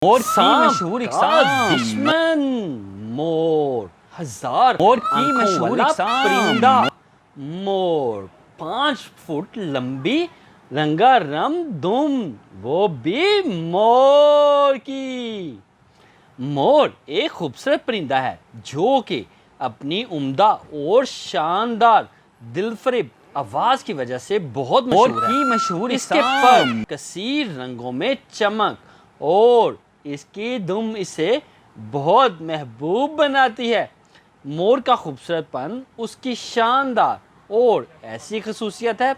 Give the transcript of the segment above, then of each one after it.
مور کی مشہور اقسام دشمن مور، ہزار مور کی مشہور اقسام پرندہ مور، 5 فٹ لمبی رنگا رم دم وہ بھی مور کی۔ مور ایک خوبصورت پرندہ ہے جو کہ اپنی عمدہ اور شاندار دلفریب آواز کی وجہ سے بہت مشہور ہے۔ مور کی مشہور اس کے پر کثیر رنگوں میں چمک اور اس کی دم اسے بہت محبوب بناتی ہے۔ مور کا خوبصورت پن اس کی شاندار اور ایسی خصوصیت ہے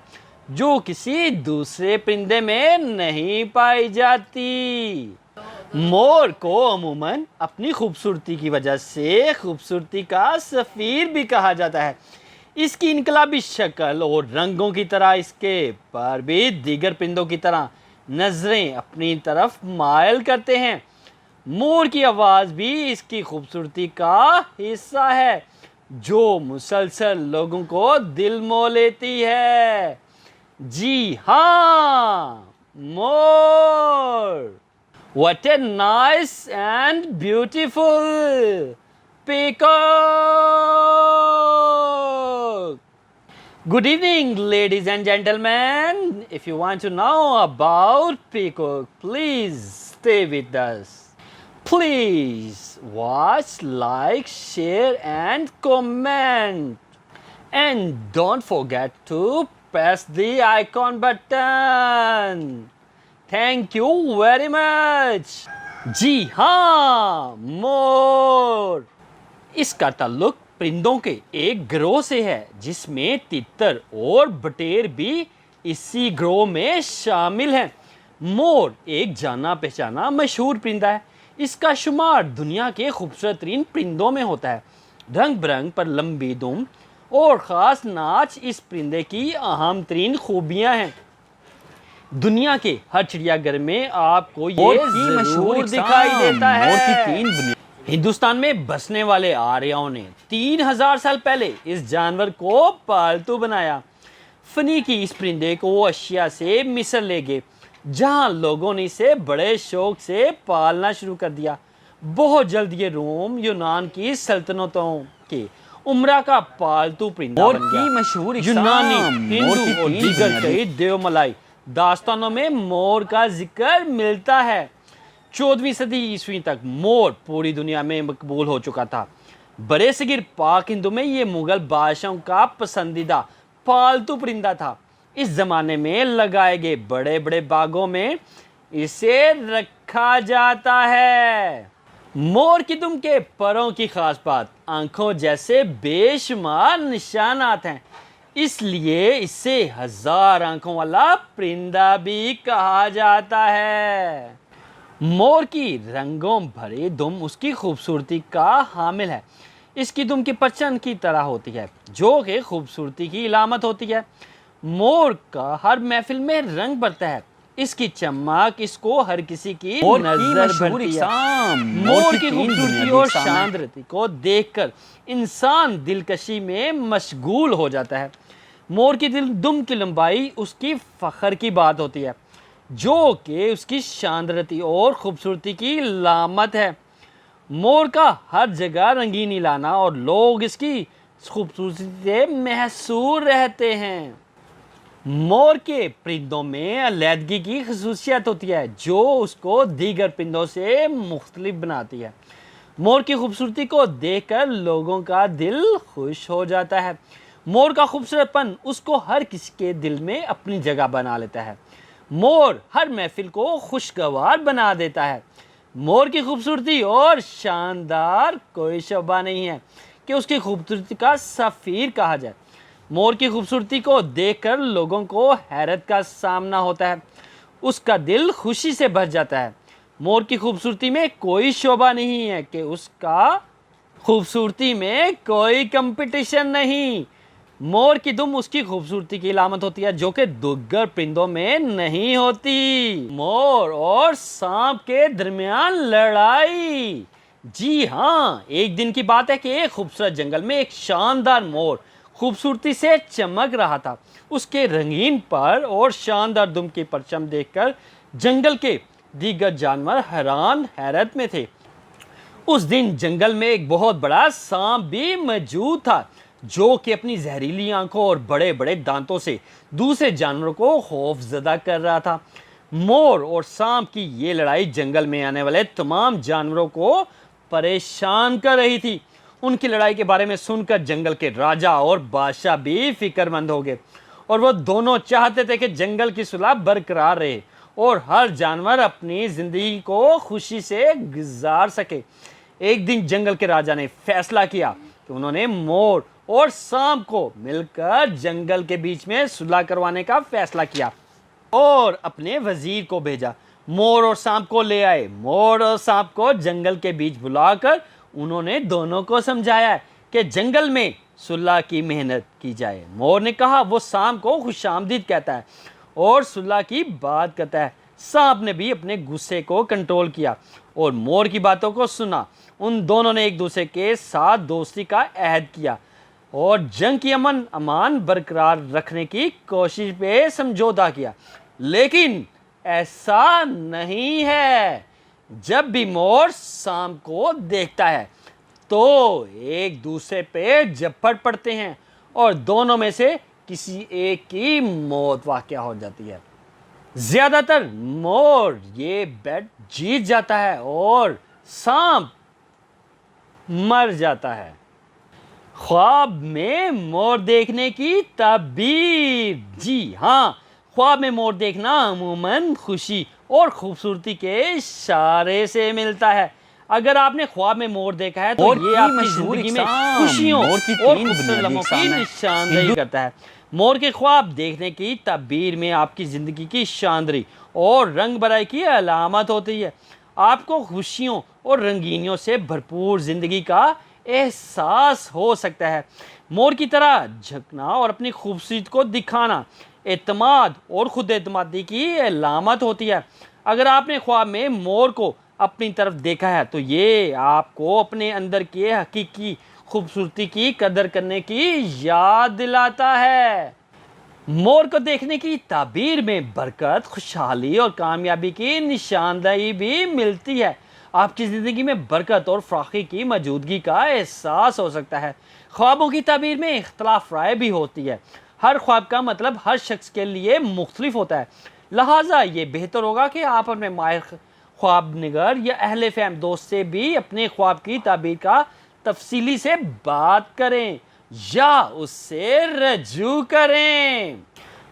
جو کسی دوسرے پرندے میں نہیں پائی جاتی۔ مور کو عموماً اپنی خوبصورتی کی وجہ سے خوبصورتی کا سفیر بھی کہا جاتا ہے۔ اس کی انقلابی شکل اور رنگوں کی طرح اس کے پر بھی دیگر پرندوں کی طرح نظریں اپنی طرف مائل کرتے ہیں۔ مور کی آواز بھی اس کی خوبصورتی کا حصہ ہے جو مسلسل لوگوں کو دل مو لیتی ہے۔ جی ہاں، مور! What a nice and beautiful peacock! Good evening, ladies and gentlemen. If you want to know about peacock, please stay with us. Please watch, like, share and comment. And don't forget to press the icon button. Thank you very much. جی ہاں، مور! اس کا تعلق پرندوں کے ایک گروہ سے ہے جس میں تتر اور بٹیر بھی اسی گروہ میں شامل ہیں۔ مور ایک جانا پہچانا مشہور پرندہ ہے۔ اس کا شمار دنیا کے خوبصورت ترین پرندوں میں ہوتا ہے۔ رنگ برنگ پر لمبی دم اور خاص ناچ اس پرندے کی اہم ترین خوبیاں ہیں۔ دنیا کے ہر چڑیا گھر میں آپ کو یہ ضرور دکھائی دیتا ہے۔ ہندوستان میں بسنے والے آریاؤں نے 3000 سال پہلے اس جانور کو پالتو بنایا۔ فنیکی اس پرندے کو ایشیا سے مصر لے گئے جہاں لوگوں نے اسے بڑے شوق سے پالنا شروع کر دیا۔ بہت جلد یہ روم یونان کی سلطنتوں کے عمرہ کا پالتو پرندہ بن گیا۔ یونانی، ہندو اور دیگر کئی دیوملائی داستانوں میں مور کا ذکر ملتا ہے۔ 14ویں صدی عیسوی تک مور پوری دنیا میں مقبول ہو چکا تھا۔ برے صغیر پاک ہندو میں یہ مغل بادشاہوں کا پسندیدہ پالتو پرندہ تھا۔ اس زمانے میں لگائے گئے بڑے بڑے باغوں میں اسے رکھا جاتا ہے۔ مور کی دم کے پروں کی خاص بات آنکھوں جیسے بے شمار نشانات ہیں، اس لیے اسے 1000 آنکھوں والا پرندہ بھی کہا جاتا ہے۔ مور کی رنگوں بھری دم اس کی خوبصورتی کا حامل ہے۔ اس کی دم کی پرچم کی طرح ہوتی ہے جو کہ خوبصورتی کی علامت ہوتی ہے۔ مور کا ہر محفل میں رنگ بھرتا ہے۔ اس کی چمک اس کو ہر کسی کی نظر بھرتی ہے۔ مور کی خوبصورتی اور شاندارتی کو دیکھ کر انسان دلکشی میں مشغول ہو جاتا ہے۔ مور کی دم کی لمبائی اس کی فخر کی بات ہوتی ہے جو کہ اس کی شاندارتی اور خوبصورتی کی علامت ہے۔ مور کا ہر جگہ رنگینی لانا اور لوگ اس کی خوبصورتی سے محصور رہتے ہیں۔ مور کے پرندوں میں علیحدگی کی خصوصیت ہوتی ہے جو اس کو دیگر پرندوں سے مختلف بناتی ہے۔ مور کی خوبصورتی کو دیکھ کر لوگوں کا دل خوش ہو جاتا ہے۔ مور کا خوبصورت پن اس کو ہر کسی کے دل میں اپنی جگہ بنا لیتا ہے۔ مور ہر محفل کو خوشگوار بنا دیتا ہے۔ مور کی خوبصورتی اور شاندار کوئی شعبہ نہیں ہے کہ اس کی خوبصورتی کا سفیر کہا جائے۔ مور کی خوبصورتی کو دیکھ کر لوگوں کو حیرت کا سامنا ہوتا ہے، اس کا دل خوشی سے بھر جاتا ہے۔ مور کی خوبصورتی میں کوئی شعبہ نہیں ہے کہ اس کا خوبصورتی میں کوئی کمپٹیشن نہیں۔ مور کی دم اس کی خوبصورتی کی علامت ہوتی ہے جو کہ دیگر پرندوں میں نہیں ہوتی۔ مور اور سانپ کے درمیان لڑائی۔ جی ہاں، ایک دن کی بات ہے کہ ایک خوبصورت جنگل میں ایک شاندار مور خوبصورتی سے چمک رہا تھا۔ اس کے رنگین پر اور شاندار دم کی پرچم دیکھ کر جنگل کے دیگر جانور حیران حیرت میں تھے۔ اس دن جنگل میں ایک بہت بڑا سانپ بھی موجود تھا جو کہ اپنی زہریلی آنکھوں اور بڑے بڑے دانتوں سے دوسرے جانوروں کو خوف زدہ کر رہا تھا۔ مور اور سانپ کی یہ لڑائی جنگل میں آنے والے تمام جانوروں کو پریشان کر رہی تھی۔ ان کی لڑائی کے بارے میں سن کر جنگل کے راجا اور بادشاہ بھی فکر مند ہو گئے، اور وہ دونوں چاہتے تھے کہ جنگل کی صلح برقرار رہے اور ہر جانور اپنی زندگی کو خوشی سے گزار سکے۔ ایک دن جنگل کے راجا نے فیصلہ کیا کہ انہوں نے مور اور سانپ کو مل کر جنگل کے بیچ میں صلح کروانے کا فیصلہ کیا اور اپنے وزیر کو بھیجا۔ مور اور سانپ کو لے آئے۔ مور اور سانپ کو جنگل کے بیچ بلا کر انہوں نے دونوں کو سمجھایا کہ جنگل میں صلح کی محنت کی جائے۔ مور نے کہا وہ سانپ کو خوش آمدید کہتا ہے اور صلح کی بات کرتا ہے۔ سانپ نے بھی اپنے غصے کو کنٹرول کیا اور مور کی باتوں کو سنا۔ ان دونوں نے ایک دوسرے کے ساتھ دوستی کا عہد کیا اور جنگ کی امان برقرار رکھنے کی کوشش پہ سمجھوتا کیا۔ لیکن ایسا نہیں ہے۔ جب بھی مور سانپ کو دیکھتا ہے تو ایک دوسرے پہ جھپٹ پڑتے ہیں اور دونوں میں سے کسی ایک کی موت واقع ہو جاتی ہے۔ زیادہ تر مور یہ بیٹ جیت جاتا ہے اور سانپ مر جاتا ہے۔ خواب میں مور دیکھنے کی تعبیر۔ جی ہاں، خواب میں مور دیکھنا عموماً خوشی اور خوبصورتی کے اشارے سے ملتا ہے۔ اگر آپ نے خواب میں مور دیکھا ہے تو یہ آپ کی زندگی میں خوشیوں اور خوبصورت لمحوں کی نشاندہی کرتا ہے۔ مور کے خواب دیکھنے کی تعبیر میں آپ کی زندگی کی شاندہی اور رنگ بھرائی کی علامت ہوتی ہے۔ آپ کو خوشیوں اور رنگینیوں سے بھرپور زندگی کا احساس ہو سکتا ہے۔ مور کی طرح جھکنا اور اپنی خوبصورتی کو دکھانا اعتماد اور خود اعتمادی کی علامت ہوتی ہے۔ اگر آپ نے خواب میں مور کو اپنی طرف دیکھا ہے تو یہ آپ کو اپنے اندر کے حقیقی خوبصورتی کی قدر کرنے کی یاد دلاتا ہے۔ مور کو دیکھنے کی تعبیر میں برکت، خوشحالی اور کامیابی کی نشاندہی بھی ملتی ہے۔ آپ کی زندگی میں برکت اور فراخی کی موجودگی کا احساس ہو سکتا ہے۔ خوابوں کی تعبیر میں اختلاف رائے بھی ہوتی ہے۔ ہر خواب کا مطلب ہر شخص کے لیے مختلف ہوتا ہے، لہٰذا یہ بہتر ہوگا کہ آپ اپنے ماہر خواب نگر یا اہل فہم دوست سے بھی اپنے خواب کی تعبیر کا تفصیلی سے بات کریں یا اس سے رجوع کریں۔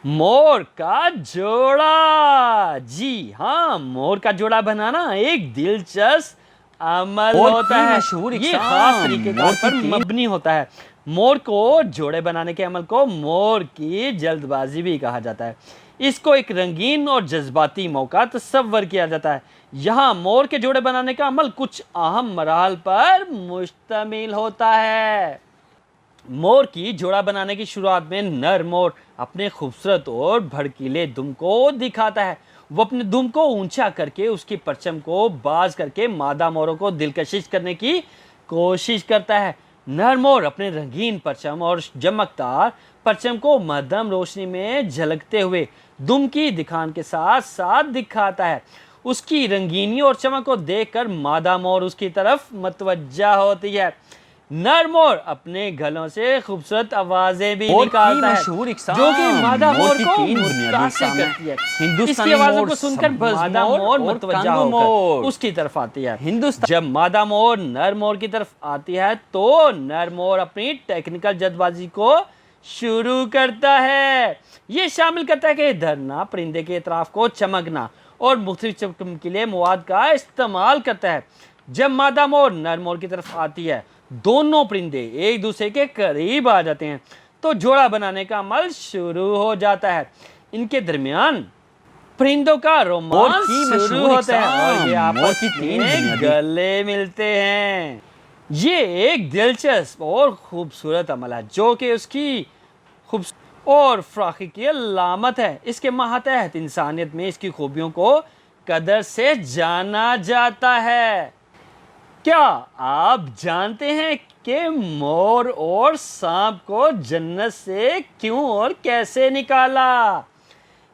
مور کا جوڑا۔ جی ہاں، مور کا جوڑا بنانا ایک دلچسپ عمل ہوتا ہے۔ یہ خاص طریقے کار پر مبنی ہوتا ہے۔ مور کو جوڑے بنانے کے عمل کو مور کی جلد بازی بھی کہا جاتا ہے۔ اس کو ایک رنگین اور جذباتی موقع تصور کیا جاتا ہے۔ یہاں مور کے جوڑے بنانے کا عمل کچھ اہم مراحل پر مشتمل ہوتا ہے۔ مور کی جوڑا بنانے کی شروعات میں نر مور اپنے خوبصورت اور بھڑکیلے دم کو دکھاتا ہے۔ وہ اپنے دم کو اونچا کر کے اس کی پرچم کو باز کر کے مادہ موروں کو دلکش کرنے کی کوشش کرتا ہے۔ نر مور اپنے رنگین پرچم اور چمکدار پرچم کو مدھم روشنی میں جھلکتے ہوئے دم کی دکھان کے ساتھ ساتھ دکھاتا ہے۔ اس کی رنگینی اور چمک کو دیکھ کر مادہ مور اس کی طرف متوجہ ہوتی ہے۔ نر مور اپنے گلوں سے خوبصورت آوازیں بھی نکالتا ہے جو کہ مادہ مور کو متاثر کرتی ہے۔ اس کی آوازوں کو سن کر مادہ مور متوجہ ہو کر اس کی طرف آتی ہے۔ جب مادہ مور نر مور کی طرف آتی ہے تو نر مور اپنی ٹیکنیکل جلد بازی کو شروع کرتا ہے۔ یہ شامل کرتا ہے کہ دھرنا، پرندے کے اطراف کو چمکنا اور مختلف چمکیلے مواد کا استعمال کرتا ہے۔ جب مادہ مور نر مور کی طرف آتی ہے دونوں پرندے ایک دوسرے کے قریب آ جاتے ہیں تو جوڑا بنانے کا عمل شروع ہو جاتا ہے۔ ان کے درمیان پرندوں کا رومانس شروع ہوتا ہے اور یہ آپس میں گلے ملتے ہیں۔ یہ ایک دلچسپ اور خوبصورت عمل ہے جو کہ اس کی خوبصورتی اور فراخی کی علامت ہے۔ اس کے ماتحت انسانیت میں اس کی خوبیوں کو قدر سے جانا جاتا ہے۔ کیا آپ جانتے ہیں کہ مور اور سانپ کو جنت سے کیوں اور کیسے نکالا؟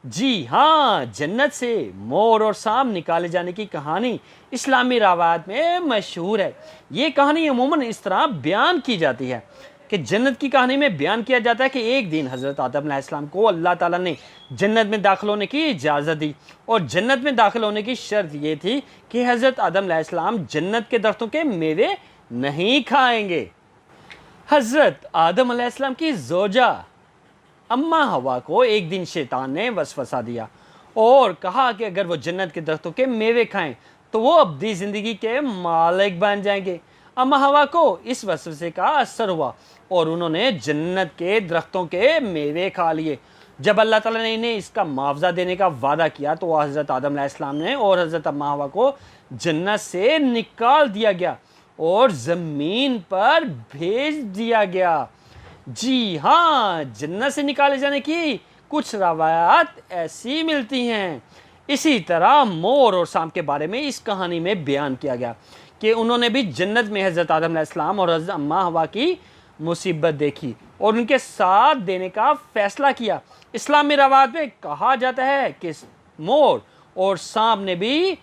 جی ہاں، جنت سے مور اور سانپ نکالے جانے کی کہانی اسلامی روایات میں مشہور ہے۔ یہ کہانی عموماً اس طرح بیان کی جاتی ہے کہ جنت کی کہانی میں بیان کیا جاتا ہے کہ ایک دن حضرت آدم علیہ السلام کو اللہ تعالیٰ نے جنت میں داخل ہونے کی اجازت دی، اور جنت میں داخل ہونے کی شرط یہ تھی کہ حضرت آدم علیہ السلام جنت کے درختوں کے میوے نہیں کھائیں گے۔ حضرت آدم علیہ السلام کی زوجہ اماں ہوا کو ایک دن شیطان نے وسوسہ دیا اور کہا کہ اگر وہ جنت کے درختوں کے میوے کھائیں تو وہ ابدی زندگی کے مالک بن جائیں گے۔ اماں ہوا کو اس وسوسے کا اثر ہوا اور انہوں نے جنت کے درختوں کے میوے کھا لیے۔ جب اللہ تعالیٰ نے انہیں اس کا معاوضہ دینے کا وعدہ کیا تو حضرت آدم علیہ السلام نے اور حضرت اماں ہوا کو جنت سے نکال دیا گیا اور زمین پر بھیج دیا گیا۔ جی ہاں، جنت سے نکالے جانے کی کچھ روایات ایسی ملتی ہیں۔ اسی طرح مور اور سانپ کے بارے میں اس کہانی میں بیان کیا گیا کہ انہوں نے بھی جنت میں حضرت آدم علیہ السلام اور حضرت اماں ہوا کی مصیبت دیکھی اور ان کے ساتھ دینے کا فیصلہ کیا۔ اسلامی روایات میں کہا جاتا ہے کہ مور اور سانپ نے بھی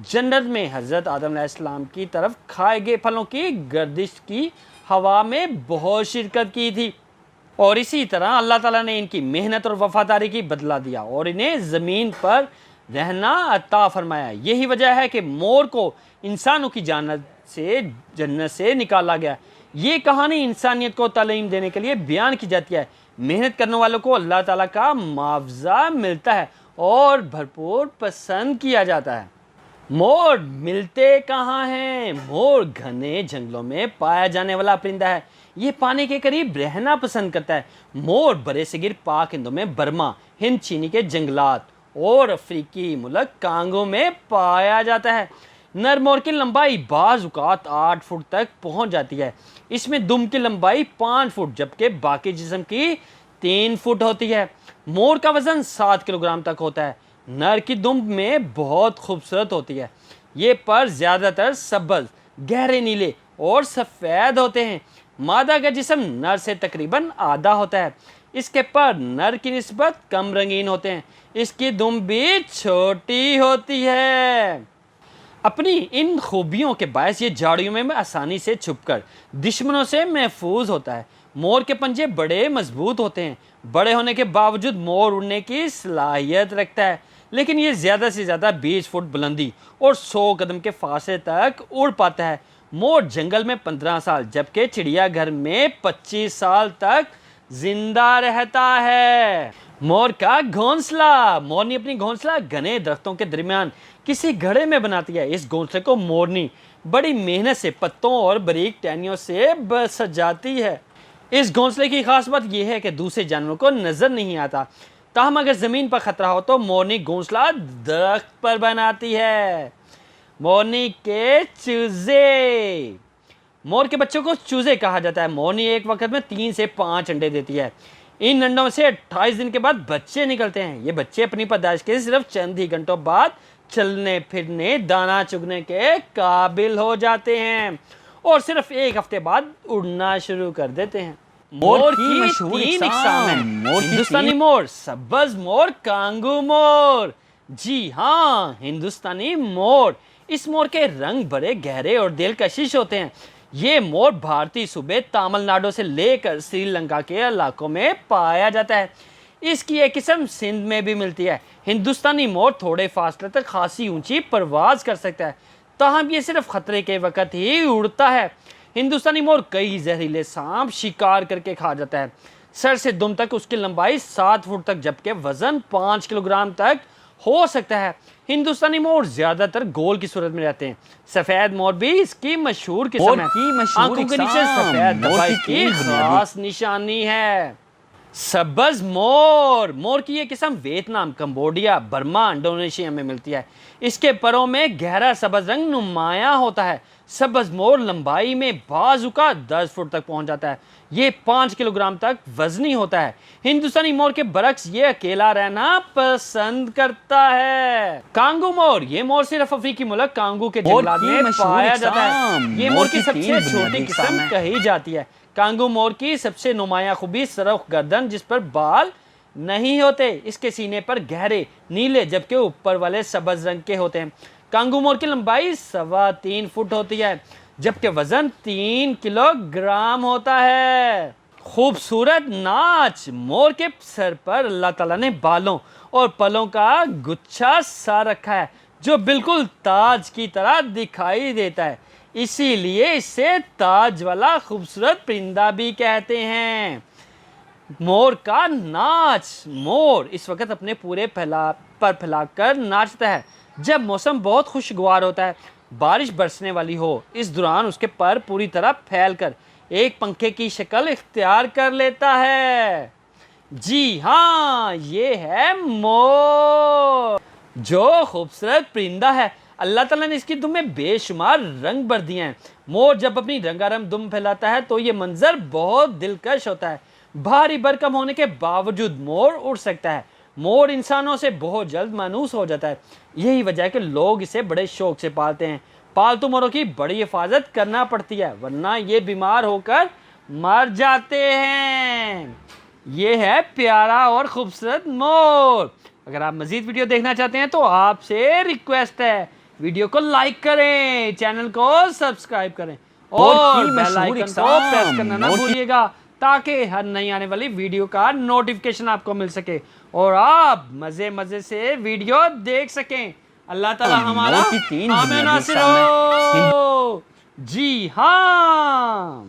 جنت میں حضرت آدم علیہ السلام کی طرف کھائے گئے پھلوں کی گردش کی ہوا میں بہت شرکت کی تھی، اور اسی طرح اللہ تعالیٰ نے ان کی محنت اور وفاداری کی بدلہ دیا اور انہیں زمین پر رہنا عطا فرمایا۔ یہی وجہ ہے کہ مور کو انسانوں کی جنت سے نکالا گیا۔ یہ کہانی انسانیت کو تعلیم دینے کے لیے بیان کی جاتی ہے۔ محنت کرنے والوں کو اللہ تعالیٰ کا معاوضہ ملتا ہے اور بھرپور پسند کیا جاتا ہے۔ مور ملتے کہاں ہیں؟ مور گھنے جنگلوں میں پایا جانے والا پرندہ ہے۔ یہ پانی کے قریب رہنا پسند کرتا ہے۔ مور برے صغیر پاک ہندوں میں برما، ہند چینی کے جنگلات اور افریقی ملک کانگو میں پایا جاتا ہے۔ نر مور کی لمبائی بعض اوقات 8 فٹ تک پہنچ جاتی ہے۔ اس میں دم کی لمبائی 5 فٹ جبکہ باقی جسم کی 3 فٹ ہوتی ہے۔ مور کا وزن 7 کلو گرام تک ہوتا ہے۔ نر کی دم میں بہت خوبصورت ہوتی ہے۔ یہ پر زیادہ تر سبز، گہرے نیلے اور سفید ہوتے ہیں۔ مادہ کا جسم نر سے تقریباً آدھا ہوتا ہے۔ اس کے پر نر کی نسبت کم رنگین ہوتے ہیں۔ اس کی دم بھی چھوٹی ہوتی ہے۔ اپنی ان خوبیوں کے باعث یہ جھاڑیوں میں آسانی سے چھپ کر دشمنوں سے محفوظ ہوتا ہے۔ مور کے پنجے بڑے مضبوط ہوتے ہیں۔ بڑے ہونے کے باوجود مور اڑنے کی صلاحیت رکھتا ہے، لیکن یہ زیادہ سے زیادہ 20 فٹ بلندی اور 100 قدم کے فاصلے تک اڑ پاتا ہے۔ مور جنگل میں 15 سال جبکہ چڑیا گھر میں 25 سال تک زندہ رہتا ہے۔ مور کا گھونسلہ۔ مورنی اپنی گھونسلہ گھنے درختوں کے درمیان کسی گھڑے میں بناتی ہے۔ اس گھونسلے کو مورنی بڑی محنت سے پتوں اور باریک ٹہنیوں سے سجاتی ہے۔ اس گھونسلے کی خاص بات یہ ہے کہ دوسرے جانوروں کو نظر نہیں آتا، تاہم اگر زمین پر خطرہ ہو تو مورنی گھونسلہ درخت پر بناتی ہے۔ مورنی کے چوزے۔ مور کے بچوں کو چوزے کہا جاتا ہے۔ مورنی ایک وقت میں 3 سے 5 انڈے دیتی ہے۔ ان انڈوں سے 28 دن کے بعد بچے نکلتے ہیں۔ یہ بچے اپنی پیدائش کے صرف چند ہی گھنٹوں بعد چلنے پھرنے، دانا چگنے کے قابل ہو جاتے ہیں اور صرف 1 ہفتے بعد اڑنا شروع کر دیتے ہیں۔ مور کی مشہور 3 اقسام ہیں: ہندوستانی مور، سبز مور، کانگو مور۔ جی ہاں، ہندوستانی مور۔ اس مور کے رنگ بڑے گہرے اور دلکشش ہوتے ہیں۔ یہ مور بھارتی صوبے تامل ناڈو سے لے کر سری لنکا کے علاقوں میں پایا جاتا ہے۔ اس کی ایک قسم سندھ میں بھی ملتی ہے۔ ہندوستانی مور تھوڑے فاصلے تک خاصی اونچی پرواز کر سکتا ہے، تاہم یہ صرف خطرے کے وقت ہی اڑتا ہے۔ ہندوستانی مور کئی زہریلے سانپ شکار کر کے کھا جاتا ہے۔ سر سے دم تک اس کی لمبائی 7 فٹ تک جبکہ وزن 5 کلو گرام تک ہو سکتا ہے۔ ہندوستانی مور زیادہ تر گول کی صورت میں رہتے ہیں۔ سفید مور بھی اس کی مشہور قسم ہے۔ آنکھوں کے نیچے سفید دھبا اس کی خاص نشانی ہے۔ سبز مور۔ مور کی یہ قسم ویتنام، کمبوڈیا، برما، انڈونیشیا میں ملتی ہے۔ اس کے پروں میں گہرا سبز رنگ نمایاں ہوتا ہے۔ سبز مور لمبائی میں بعض اوقات 10 فٹ تک پہنچ جاتا ہے۔ یہ 5 کلو گرام تک وزنی ہوتا ہے۔ ہندوستانی مور کے برعکس یہ اکیلا رہنا پسند کرتا ہے۔ کانگو مور۔ یہ مور صرف افریقی ملک کانگو کے جنگلات میں پایا جاتا ہے۔ یہ مور کی سب سے چھوٹی قسم کہی جاتی ہے۔ کانگو مور کی سب سے نمایاں خوبی سرخ گردن جس پر بال نہیں ہوتے، اس کے سینے پر گہرے نیلے جبکہ اوپر والے سبز رنگ کے ہوتے ہیں۔ کانگو مور کی لمبائی 3.25 فٹ ہوتی ہے جبکہ وزن 3 کلو گرام ہوتا ہے۔ خوبصورت ناچ، مور کے سر پر اللہ تعالیٰ نے بالوں اور پلوں کا گچھا سا رکھا ہے جو بالکل تاج کی طرح دکھائی دیتا ہے، اسی لیے اسے تاج والا خوبصورت پرندہ بھی کہتے ہیں۔ مور کا ناچ، مور اس وقت اپنے پورے پر پھیلا کر ناچتا ہے جب موسم بہت خوشگوار ہوتا ہے، بارش برسنے والی ہو۔ اس دوران اس کے پر پوری طرح پھیل کر ایک پنکھے کی شکل اختیار کر لیتا ہے۔ جی ہاں، یہ ہے مور، جو خوبصورت پرندہ ہے۔ اللہ تعالیٰ نے اس کی دم میں بے شمار رنگ بھر دیے ہیں۔ مور جب اپنی رنگا رنگ دم پھیلاتا ہے تو یہ منظر بہت دلکش ہوتا ہے۔ بھاری بھرکم ہونے کے باوجود مور اڑ سکتا ہے۔ مور انسانوں سے بہت جلد مانوس ہو جاتا ہے، یہی وجہ ہے کہ لوگ اسے بڑے شوق سے پالتے ہیں۔ پالتو موروں کی بڑی حفاظت کرنا پڑتی ہے ورنہ یہ بیمار ہو کر مر جاتے ہیں۔ یہ ہے پیارا اور خوبصورت مور۔ اگر آپ مزید ویڈیو دیکھنا چاہتے ہیں تو آپ سے ریکویسٹ ہے ویڈیو کو لائک کریں، چینل کو سبسکرائب کریں اور بیل آئیکن کو پریس کرنا نہ بھولیے گا تاکہ ہر نئی آنے والی ویڈیو کا نوٹیفیکیشن آپ کو مل سکے اور آپ مزے سے ویڈیو دیکھ سکیں۔ اللہ تعالیٰ ہمارا حامی ناصر ہو۔ جی ہاں۔